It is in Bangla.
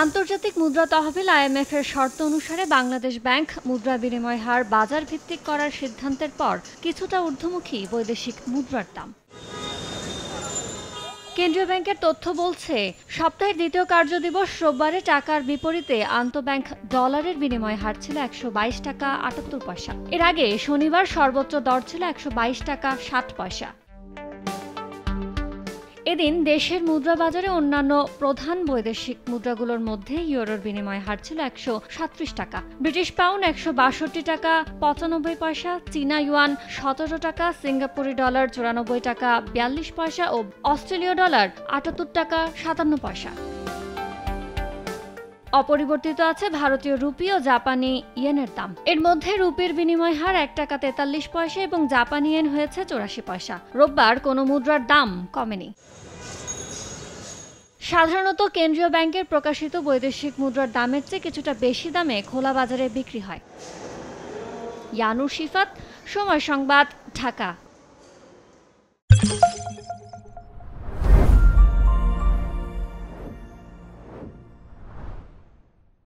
আন্তর্জাতিক মুদ্রা তহবিল আইএমএফ এর শর্ত অনুসারে বাংলাদেশ ব্যাংক মুদ্রা বিনিময় হার বাজার ভিত্তিক করার সিদ্ধান্তের পর কিছুটা ঊর্ধ্বমুখী বৈদেশিক মুদ্রার দাম। কেন্দ্রীয় ব্যাংকের তথ্য বলছে, সপ্তাহের দ্বিতীয় কার্যদিবস রোববারে টাকার বিপরীতে আন্তঃব্যাংক ডলারের বিনিময় হার ছিল ১২২ টাকা ৭৮ পয়সা। এর আগে শনিবার সর্বোচ্চ দর ছিল ১২২ টাকা ৬০ পয়সা। এদিন দেশের মুদ্রা বাজারে অন্যান্য প্রধান বৈদেশিক মুদ্রাগুলোর মধ্যে ইউরোর বিনিময় হার ছিল ১৩৭ টাকা, ব্রিটিশ পাউন্ড ১৬২ টাকা ৯৫ পয়সা, চীনা ইউয়ান ১৭ টাকা, সিঙ্গাপুরি ডলার ৯৪ টাকা ৪২ পয়সা ও অস্ট্রেলীয় ডলার ৭৮ টাকা ৫৭ পয়সা। অপরিবর্তিত আছে ভারতীয় রুপি ও জাপানি ইয়েনের দাম। এর মধ্যে রুপির বিনিময় হার ১ টাকা ৪৩ পয়সা এবং জাপানি ইয়েন হয়েছে ৮৪ পয়সা। রোববার কোনো মুদ্রার দাম কমেনি। সাধারণত কেন্দ্রীয় ব্যাংকের প্রকাশিত বৈদেশিক মুদ্রার দামের চেয়ে কিছুটা বেশি দামে খোলা বাজারে বিক্রি হয়। ইয়ানুর শিফাত, সময় সংবাদ, ঢাকা।